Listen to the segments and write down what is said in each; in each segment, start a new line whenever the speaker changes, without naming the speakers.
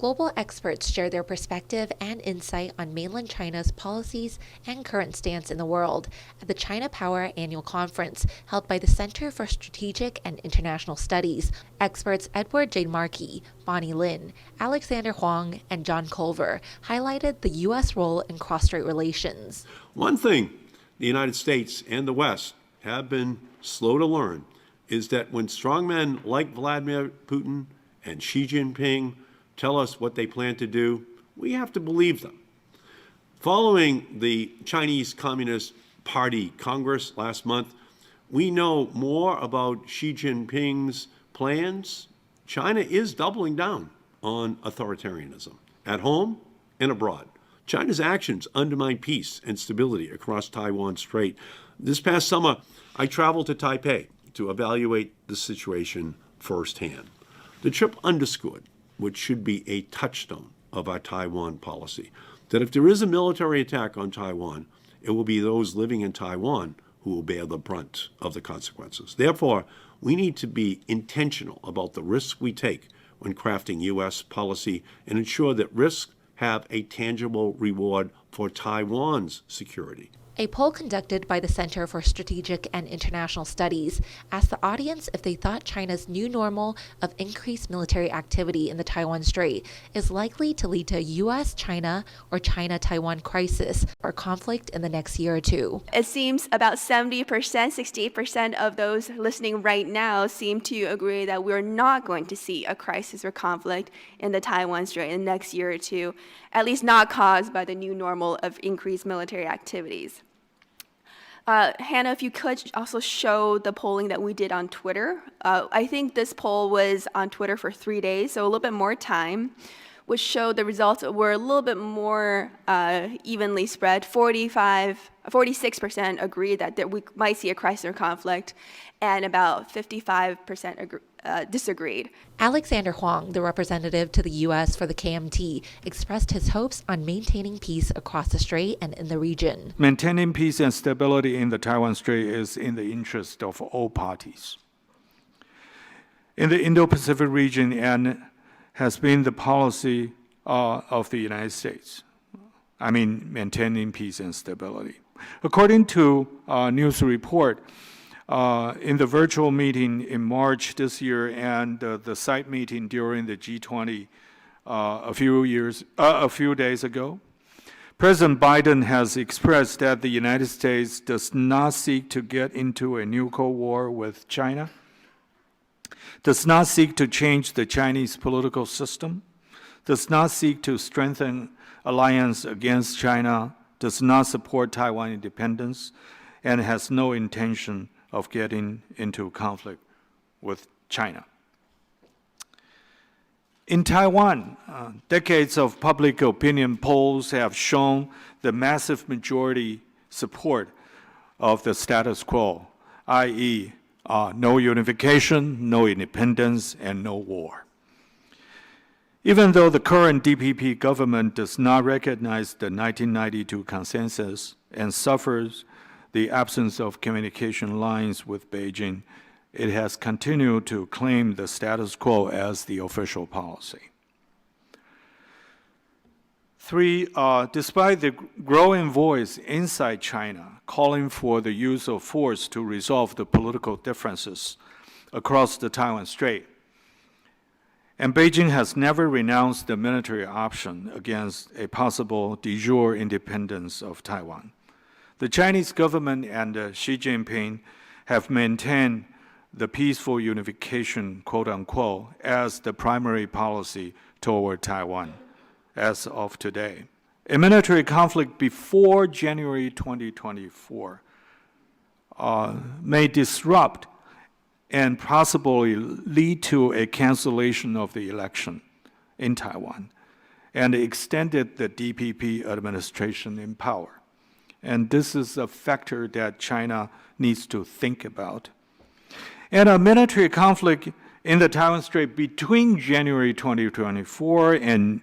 Global experts share their perspective and insight on mainland China's policies and current stance in the world at the China Power Annual Conference held by the Center for Strategic and International Studies. Experts Edward J. Markey, Bonnie Lin, Alexander Huang, and John Colver highlighted the U.S. role in cross-strait relations.
One thing the United States and the West have been slow to learn is that when strongmen like Vladimir Putin and Xi Jinping tell us what they plan to do, we have to believe them. Following the Chinese Communist Party Congress last month, we know more about Xi Jinping's plans. China is doubling down on authoritarianism at home and abroad. China's actions undermine peace and stability across Taiwan Strait. This past summer, I traveled to Taipei to evaluate the situation firsthand. The trip underscored what should be a touchstone of our Taiwan policy, that if there is a military attack on Taiwan, it will be those living in Taiwan who will bear the brunt of the consequences. Therefore, we need to be intentional about the risks we take when crafting U.S. policy and ensure that risks have a tangible reward for Taiwan's security.
A poll conducted by the Center for Strategic and International Studies asked the audience if they thought China's new normal of increased military activity in the Taiwan Strait is likely to lead to a U.S.-China or China-Taiwan crisis or conflict in the next year or two.
It seems about 70%, 68% of those listening right now seem to agree that we're not going to see a crisis or conflict in the Taiwan Strait in the next year or two, at least not caused by the new normal of increased military activities. Hannah, if you could also show the polling that we did on Twitter. I think this poll was on Twitter for 3 days, so a little bit more time, which showed the results were a little bit more evenly spread. 46% agreed that we might see a crisis or conflict, and about 55% disagreed.
Alexander Huang, the representative to the U.S. for the KMT, expressed his hopes on maintaining peace across the strait and in the region.
Maintaining peace and stability in the Taiwan Strait is in the interest of all parties. In the Indo-Pacific region, and has been the policy of the United States. Maintaining peace and stability. According to a news report, in the virtual meeting in March this year and the site meeting during the G20 a few days ago, President Biden has expressed that the United States does not seek to get into a nuclear war with China, does not seek to change the Chinese political system, does not seek to strengthen alliance against China, does not support Taiwan independence, and has no intention of getting into conflict with China. In Taiwan, decades of public opinion polls have shown the massive majority support of the status quo, i.e., no unification, no independence, and no war. Even though the current DPP government does not recognize the 1992 consensus and suffers the absence of communication lines with Beijing, it has continued to claim the status quo as the official policy. 3, despite the growing voice inside China calling for the use of force to resolve the political differences across the Taiwan Strait, and Beijing has never renounced the military option against a possible de jure independence of Taiwan, the Chinese government and Xi Jinping have maintained the peaceful unification, quote unquote, as the primary policy toward Taiwan as of today. A military conflict before January 2024 may disrupt and possibly lead to a cancellation of the election in Taiwan and extended the DPP administration in power. And this is a factor that China needs to think about. And a military conflict in the Taiwan Strait between January 2024 and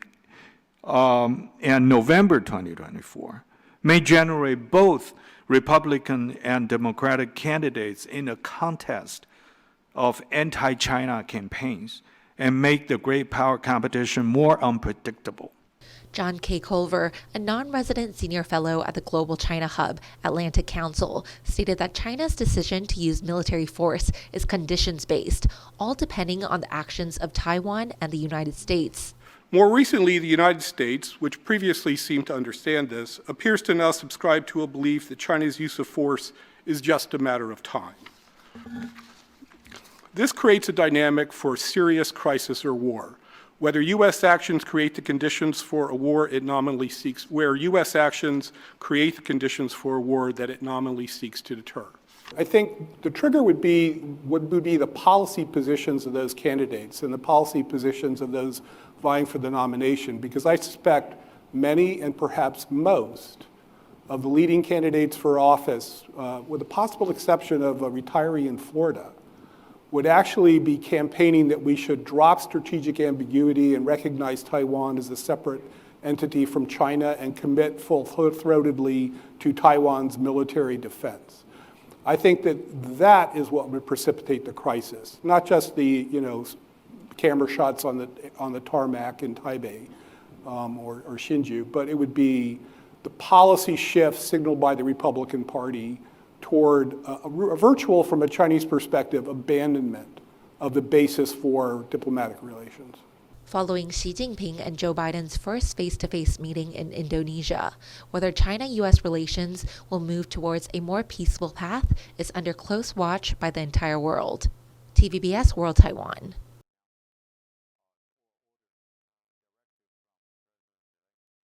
November 2024 may generate both Republican and Democratic candidates in a contest of anti-China campaigns and make the great power competition more unpredictable.
John K. Colver, a non-resident senior fellow at the Global China Hub, Atlantic Council, stated that China's decision to use military force is conditions-based, all depending on the actions of Taiwan and the United States.
More recently, the United States, which previously seemed to understand this, appears to now subscribe to a belief that China's use of force is just a matter of time. This creates a dynamic for serious crisis or war. Whether U.S. actions create the conditions for a war it nominally seeks, where U.S. actions create the conditions for a war that it nominally seeks to deter. I think the trigger would be the policy positions of those candidates and the policy positions of those vying for the nomination, because I suspect many and perhaps most of the leading candidates for office, with the possible exception of a retiree in Florida, would actually be campaigning that we should drop strategic ambiguity and recognize Taiwan as a separate entity from China and commit full-throatedly to Taiwan's military defense. I think that is what would precipitate the crisis, not just the camera shots on the tarmac in Taipei or Hsinchu, but it would be the policy shift signaled by the Republican Party toward a virtual, from a Chinese perspective, abandonment of the basis for diplomatic relations.
Following Xi Jinping and Joe Biden's first face-to-face meeting in Indonesia, whether China-U.S. relations will move towards a more peaceful path is under close watch by the entire world. TVBS World Taiwan.